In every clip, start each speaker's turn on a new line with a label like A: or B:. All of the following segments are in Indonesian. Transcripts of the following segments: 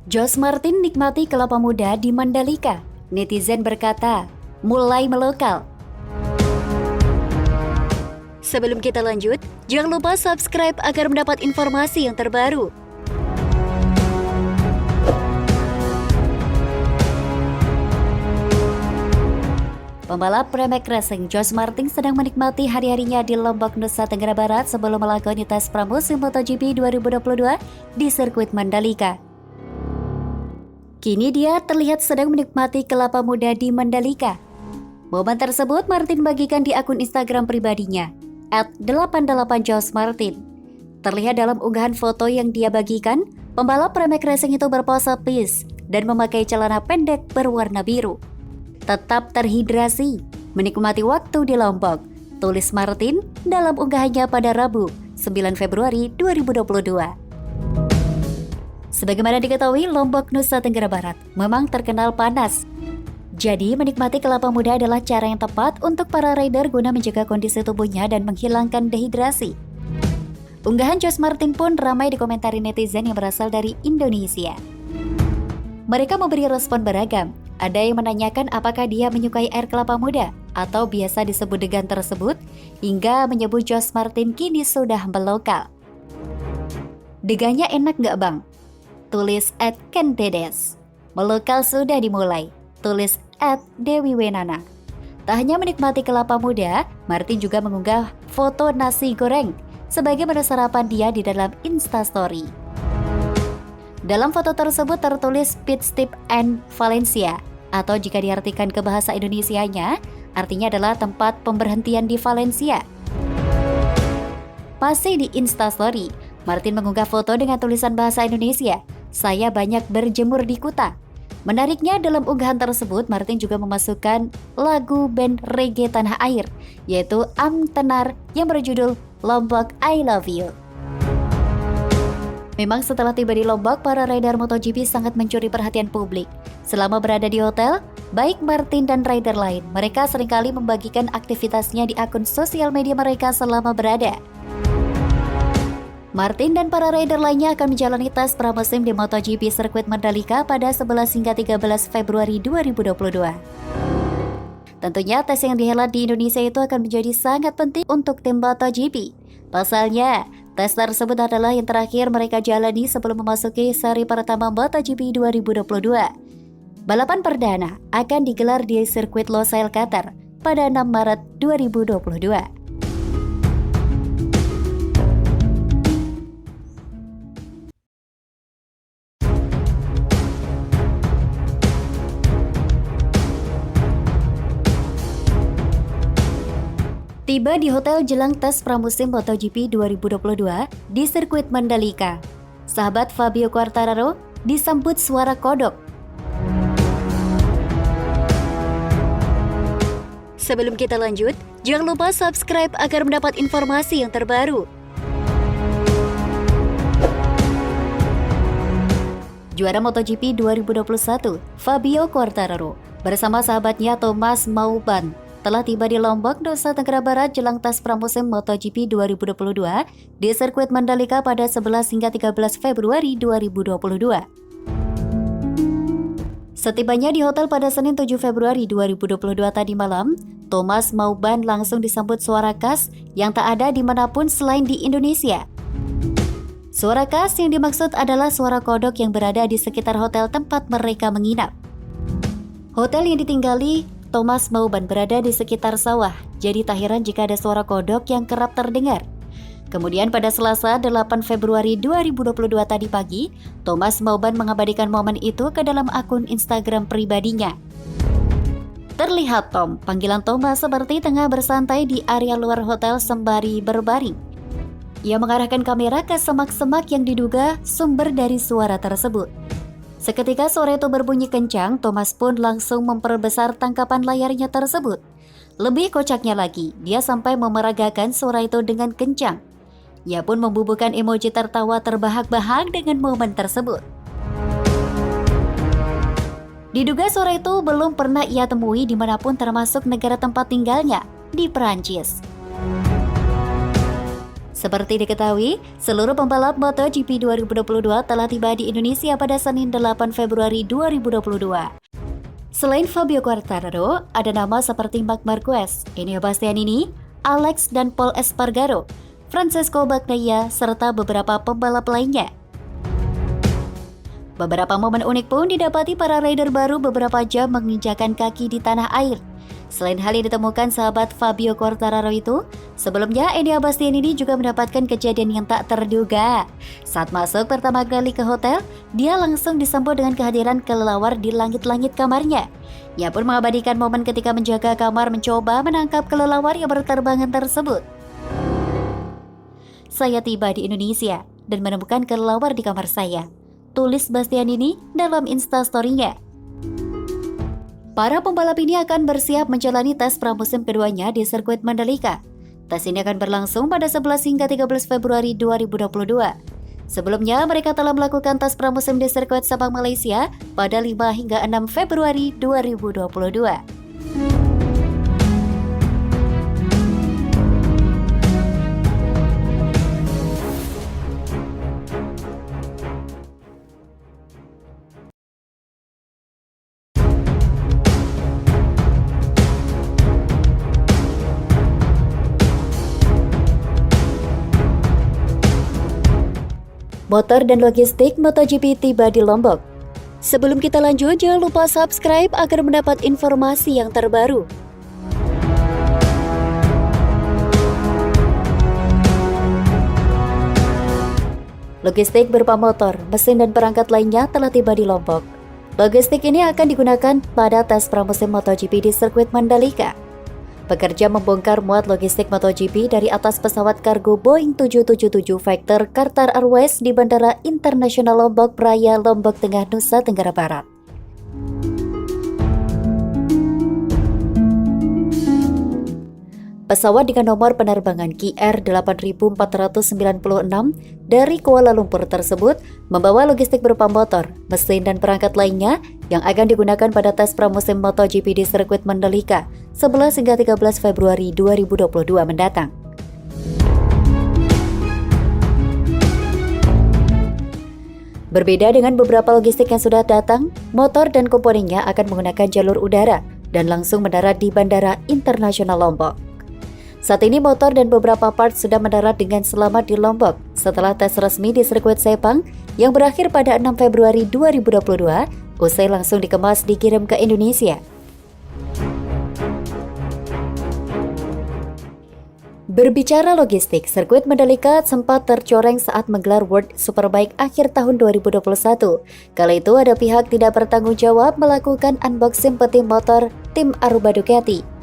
A: Josh Martin nikmati kelapa muda di Mandalika. Netizen berkata, mulai melokal. Sebelum kita lanjut, jangan lupa subscribe agar mendapat informasi yang terbaru. Pembalap Pramac Racing Josh Martin sedang menikmati hari-harinya di Lombok, Nusa Tenggara Barat sebelum melakoni tes pramusim MotoGP 2022 di sirkuit Mandalika. Kini dia terlihat sedang menikmati kelapa muda di Mandalika. Momen tersebut Martin bagikan di akun Instagram pribadinya, @88JoshMartin. Terlihat dalam unggahan foto yang dia bagikan, pembalap Pramac Racing itu berpose peace dan memakai celana pendek berwarna biru. Tetap terhidrasi, menikmati waktu di Lombok, tulis Martin dalam unggahannya pada Rabu, 9 Februari 2022. Sebagaimana diketahui, Lombok, Nusa Tenggara Barat memang terkenal panas. Jadi, menikmati kelapa muda adalah cara yang tepat untuk para rider guna menjaga kondisi tubuhnya dan menghilangkan dehidrasi. Unggahan Josh Martin pun ramai dikomentari netizen yang berasal dari Indonesia. Mereka memberi respon beragam. Ada yang menanyakan apakah dia menyukai air kelapa muda atau biasa disebut degan tersebut, hingga menyebut Josh Martin kini sudah melokal. Degannya enak nggak bang? Tulis @kendedes. Melokal sudah dimulai, tulis @dewiwenana. Tak hanya menikmati kelapa muda, Martin juga mengunggah foto nasi goreng sebagai menu sarapan dia di dalam Instastory. Dalam foto tersebut tertulis Pit Stop and Valencia, atau jika diartikan ke bahasa Indonesianya, artinya adalah tempat pemberhentian di Valencia. Masih di Instastory, Martin mengunggah foto dengan tulisan bahasa Indonesia, "Saya banyak berjemur di Kuta." Menariknya, dalam unggahan tersebut, Martin juga memasukkan lagu band reggae tanah air, yaitu Am Tenar yang berjudul Lombok I Love You. Memang setelah tiba di Lombok, para rider MotoGP sangat mencuri perhatian publik. Selama berada di hotel, baik Martin dan rider lain, mereka seringkali membagikan aktivitasnya di akun sosial media mereka selama berada. Martin dan para rider lainnya akan menjalani tes pramusim di MotoGP sirkuit Mandalika pada 11 hingga 13 Februari 2022. Tentunya tes yang dihelat di Indonesia itu akan menjadi sangat penting untuk tim MotoGP. Pasalnya, tes tersebut adalah yang terakhir mereka jalani sebelum memasuki seri pertama MotoGP 2022. Balapan perdana akan digelar di sirkuit Losail, Qatar pada 6 Maret 2022. Tiba di hotel jelang tes pramusim MotoGP 2022 di sirkuit Mandalika, sahabat Fabio Quartararo disambut suara kodok. Sebelum kita lanjut, jangan lupa subscribe agar mendapat informasi yang terbaru. Juara MotoGP 2021, Fabio Quartararo bersama sahabatnya Thomas Mauban telah tiba di Lombok, Nusa Tenggara Barat jelang tes pramusim MotoGP 2022 di sirkuit Mandalika pada 11 hingga 13 Februari 2022. Setibanya di hotel pada Senin 7 Februari 2022 tadi malam, Thomas Mauban langsung disambut suara khas yang tak ada dimanapun selain di Indonesia. Suara khas yang dimaksud adalah suara kodok yang berada di sekitar hotel tempat mereka menginap. Hotel yang ditinggali Thomas Mauban berada di sekitar sawah, jadi tak heran jika ada suara kodok yang kerap terdengar. Kemudian pada Selasa 8 Februari 2022 tadi pagi, Thomas Mauban mengabadikan momen itu ke dalam akun Instagram pribadinya. Terlihat Tom, panggilan Thomas, seperti tengah bersantai di area luar hotel sembari berbaring. Ia mengarahkan kamera ke semak-semak yang diduga sumber dari suara tersebut. Seketika suara itu berbunyi kencang, Thomas pun langsung memperbesar tangkapan layarnya tersebut. Lebih kocaknya lagi, dia sampai memeragakan suara itu dengan kencang. Ia pun membubuhkan emoji tertawa terbahak-bahak dengan momen tersebut. Diduga suara itu belum pernah ia temui dimanapun termasuk negara tempat tinggalnya, di Perancis. Seperti diketahui, seluruh pembalap MotoGP 2022 telah tiba di Indonesia pada Senin 8 Februari 2022. Selain Fabio Quartararo, ada nama seperti Marc Marquez, Enea Bastianini, Alex dan Pol Espargaro, Francesco Bagnaia, serta beberapa pembalap lainnya. Beberapa momen unik pun didapati para rider baru beberapa jam menginjakan kaki di tanah air. Selain hal yang ditemukan sahabat Fabio Quartararo itu, sebelumnya Enea Bastianini juga mendapatkan kejadian yang tak terduga. Saat masuk pertama kali ke hotel, dia langsung disambut dengan kehadiran kelelawar di langit-langit kamarnya. Ia pun mengabadikan momen ketika menjaga kamar mencoba menangkap kelelawar yang berterbangan tersebut. "Saya tiba di Indonesia dan menemukan kelelawar di kamar saya," tulis Bastianini dalam Instastory-nya. Para pembalap ini akan bersiap menjalani tes pramusim keduanya di sirkuit Mandalika. Tes ini akan berlangsung pada 11 hingga 13 Februari 2022. Sebelumnya, mereka telah melakukan tes pramusim di sirkuit Sabang, Malaysia pada 5 hingga 6 Februari 2022. Motor dan logistik MotoGP tiba di Lombok. Sebelum kita lanjut, jangan lupa subscribe agar mendapat informasi yang terbaru. Logistik berupa motor, mesin dan perangkat lainnya telah tiba di Lombok. Logistik ini akan digunakan pada tes pramusim MotoGP di sirkuit Mandalika. Pekerja membongkar muat logistik MotoGP dari atas pesawat kargo Boeing 777 Factor Qatar Airways di Bandara Internasional Lombok Praya, Lombok Tengah, Nusa Tenggara Barat. Pesawat dengan nomor penerbangan KR 8496 dari Kuala Lumpur tersebut membawa logistik berupa motor, mesin dan perangkat lainnya yang akan digunakan pada tes pramusim MotoGP di sirkuit Mandalika 11 hingga 13 Februari 2022 mendatang. Berbeda dengan beberapa logistik yang sudah datang, motor dan komponennya akan menggunakan jalur udara dan langsung mendarat di Bandara Internasional Lombok. Saat ini motor dan beberapa part sudah mendarat dengan selamat di Lombok setelah tes resmi di sirkuit Sepang yang berakhir pada 6 Februari 2022, usai langsung dikemas dikirim ke Indonesia. Berbicara logistik, sirkuit Mandalika sempat tercoreng saat menggelar World Superbike akhir tahun 2021. Kala itu ada pihak tidak bertanggung jawab melakukan unboxing peti motor tim Aruba Ducati.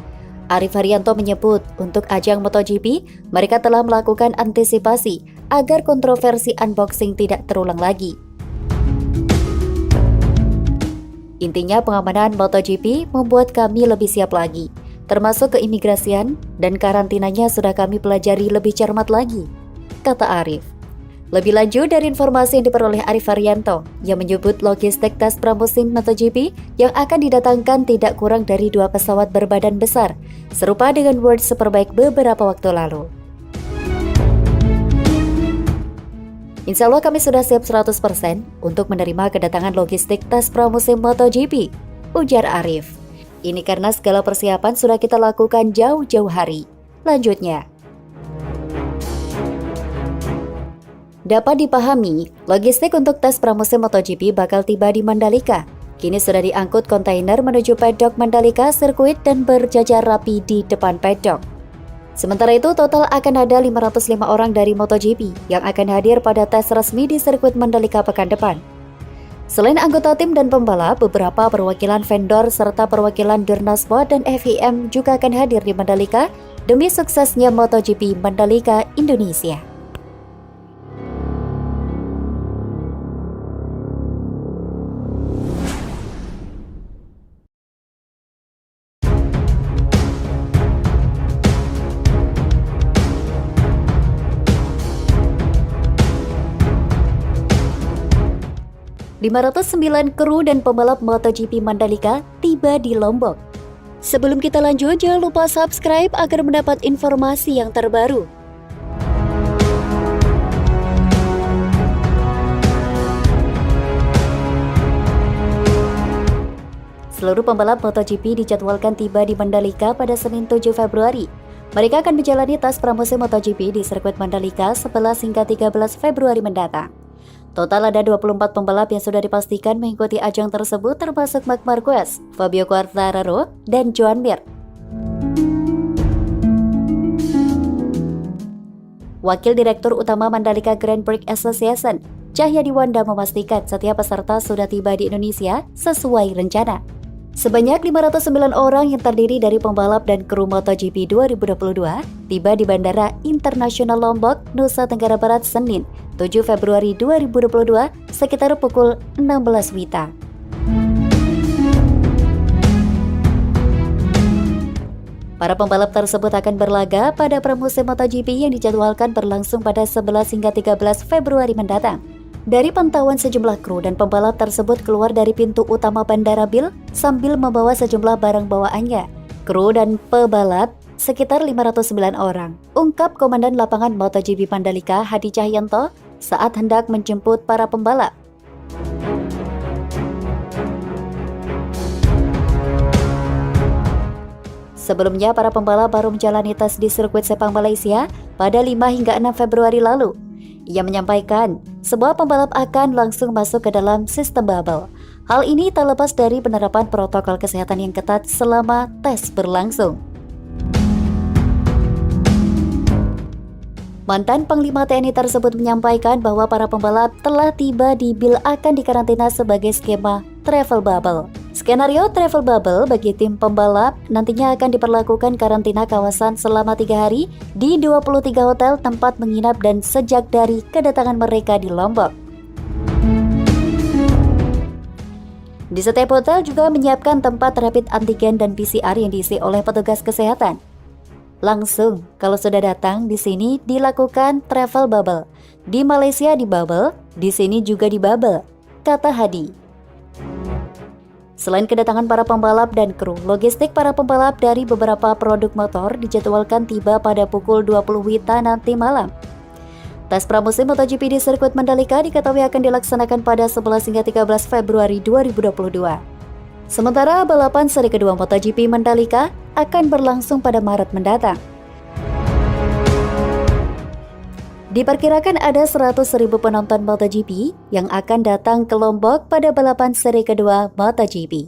A: Arif Haryanto menyebut, untuk ajang MotoGP, mereka telah melakukan antisipasi agar kontroversi unboxing tidak terulang lagi. Intinya pengamanan MotoGP membuat kami lebih siap lagi, termasuk keimigrasian dan karantinanya sudah kami pelajari lebih cermat lagi, kata Arif. Lebih lanjut dari informasi yang diperoleh Arif Haryanto, yang menyebut logistik tes pramusim MotoGP yang akan didatangkan tidak kurang dari 2 pesawat berbadan besar, serupa dengan World Superbike beberapa waktu lalu. Insya Allah kami sudah siap 100% untuk menerima kedatangan logistik tes pramusim MotoGP, ujar Arif. Ini karena segala persiapan sudah kita lakukan jauh-jauh hari. Lanjutnya, dapat dipahami, logistik untuk tes pramusim MotoGP bakal tiba di Mandalika. Kini sudah diangkut kontainer menuju paddock Mandalika sirkuit dan berjajar rapi di depan paddock. Sementara itu, total akan ada 505 orang dari MotoGP yang akan hadir pada tes resmi di sirkuit Mandalika pekan depan. Selain anggota tim dan pembalap, beberapa perwakilan vendor serta perwakilan Durnaspo dan FIM juga akan hadir di Mandalika demi suksesnya MotoGP Mandalika Indonesia. "509 kru dan pembalap MotoGP Mandalika tiba di Lombok." Sebelum kita lanjut, jangan lupa subscribe agar mendapat informasi yang terbaru. Seluruh pembalap MotoGP dijadwalkan tiba di Mandalika pada Senin 7 Februari. Mereka akan menjalani tes pramusim MotoGP di sirkuit Mandalika 11 hingga 13 Februari mendatang. Total ada 24 pembalap yang sudah dipastikan mengikuti ajang tersebut, termasuk Marc Marquez, Fabio Quartararo, dan Joan Mir. Wakil Direktur Utama Mandalika Grand Prix Association, Cahyadi Wanda, memastikan setiap peserta sudah tiba di Indonesia sesuai rencana. Sebanyak 509 orang yang terdiri dari pembalap dan kru MotoGP 2022 tiba di Bandara Internasional Lombok, Nusa Tenggara Barat Senin, 7 Februari 2022 sekitar pukul 16 WITA. Para pembalap tersebut akan berlaga pada pramusim MotoGP yang dijadwalkan berlangsung pada 11 hingga 13 Februari mendatang. Dari pantauan sejumlah kru dan pembalap tersebut keluar dari pintu utama Bandara Bil sambil membawa sejumlah barang bawaannya. Kru dan pebalap sekitar 509 orang, ungkap Komandan Lapangan MotoGP Mandalika Hadi Cahyanto saat hendak menjemput para pembalap. Sebelumnya, para pembalap baru menjalani tes di sirkuit Sepang Malaysia pada 5 hingga 6 Februari lalu. Ia menyampaikan, sebuah pembalap akan langsung masuk ke dalam sistem bubble. Hal ini tak lepas dari penerapan protokol kesehatan yang ketat selama tes berlangsung. Mantan Panglima TNI tersebut menyampaikan bahwa para pembalap telah tiba di Bil akan dikarantina sebagai skema travel bubble. Skenario travel bubble bagi tim pembalap nantinya akan diperlakukan karantina kawasan selama 3 hari di 23 hotel tempat menginap dan sejak dari kedatangan mereka di Lombok. Di setiap hotel juga menyiapkan tempat rapid antigen dan PCR yang diisi oleh petugas kesehatan. Langsung, kalau sudah datang di sini dilakukan travel bubble. Di Malaysia di bubble, di sini juga di bubble, kata Hadi. Selain kedatangan para pembalap dan kru, logistik para pembalap dari beberapa produk motor dijadwalkan tiba pada pukul 20 WITA nanti malam. Tes pramusim MotoGP di sirkuit Mandalika diketahui akan dilaksanakan pada 11 hingga 13 Februari 2022. Sementara balapan seri kedua MotoGP Mandalika akan berlangsung pada Maret mendatang. Diperkirakan ada 100.000 penonton MotoGP yang akan datang ke Lombok pada balapan seri kedua MotoGP.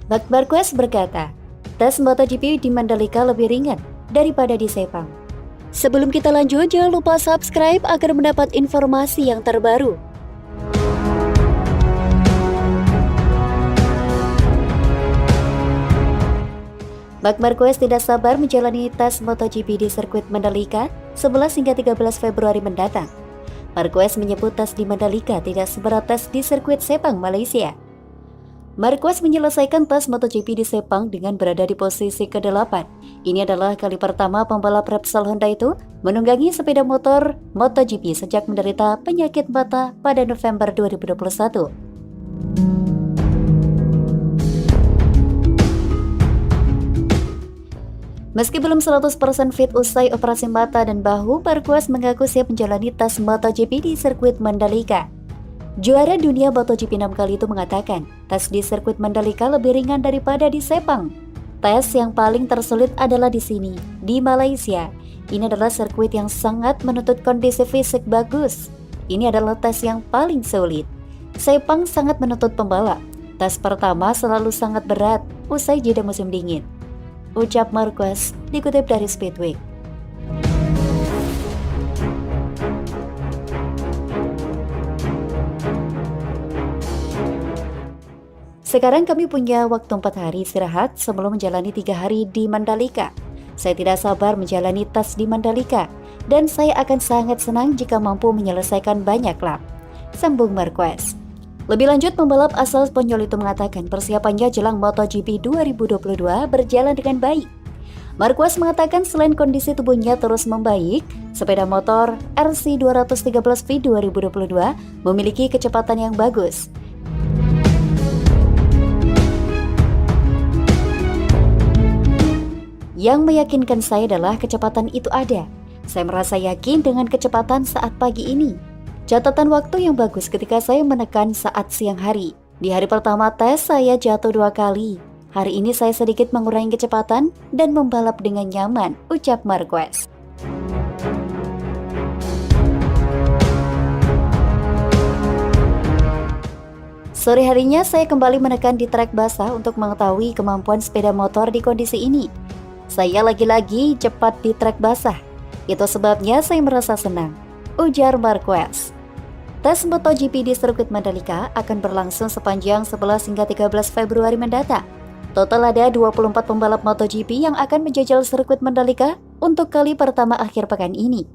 A: Marc Marquez berkata, tes MotoGP di Mandalika lebih ringan daripada di Sepang. Sebelum kita lanjut, jangan lupa subscribe agar mendapat informasi yang terbaru. Marc Marquez tidak sabar menjalani tes MotoGP di sirkuit Mandalika 11 hingga 13 Februari mendatang. Marquez menyebut tes di Mandalika tidak seberat tes di sirkuit Sepang, Malaysia. Marquez menyelesaikan tes MotoGP di Sepang dengan berada di posisi ke-8. Ini adalah kali pertama pembalap Repsol Honda itu menunggangi sepeda motor MotoGP sejak menderita penyakit mata pada November 2021. Meski belum 100% fit usai operasi mata dan bahu, Marquez mengaku siap menjalani tes MotoGP di sirkuit Mandalika. Juara dunia MotoGP 6 kali itu mengatakan, tes di sirkuit Mandalika lebih ringan daripada di Sepang. Tes yang paling tersulit adalah di sini, di Malaysia. Ini adalah sirkuit yang sangat menuntut kondisi fisik bagus. Ini adalah tes yang paling sulit. Sepang sangat menuntut pembalap. Tes pertama selalu sangat berat, usai jeda musim dingin. Ucap Marquez dikutip dari Speedweek. Sekarang kami punya waktu 4 hari istirahat sebelum menjalani 3 hari di Mandalika. Saya tidak sabar menjalani tes di Mandalika, dan saya akan sangat senang jika mampu menyelesaikan banyak lap, sambung Marquez. Lebih lanjut, pembalap asal Spanyol itu mengatakan persiapannya jelang MotoGP 2022 berjalan dengan baik. Marquez mengatakan selain kondisi tubuhnya terus membaik, sepeda motor RC213V 2022 memiliki kecepatan yang bagus. Yang meyakinkan saya adalah kecepatan itu ada. Saya merasa yakin dengan kecepatan saat pagi ini. Catatan waktu yang bagus ketika saya menekan saat siang hari. Di hari pertama tes saya jatuh 2 kali. Hari ini saya sedikit mengurangi kecepatan dan membalap dengan nyaman, ucap Marquez. Sore harinya saya kembali menekan di trek basah untuk mengetahui kemampuan sepeda motor di kondisi ini. Saya lagi-lagi cepat di trek basah. Itu sebabnya saya merasa senang, ujar Marquez. Tes MotoGP di sirkuit Mandalika akan berlangsung sepanjang 11 hingga 13 Februari mendatang. Total ada 24 pembalap MotoGP yang akan menjajal sirkuit Mandalika untuk kali pertama akhir pekan ini.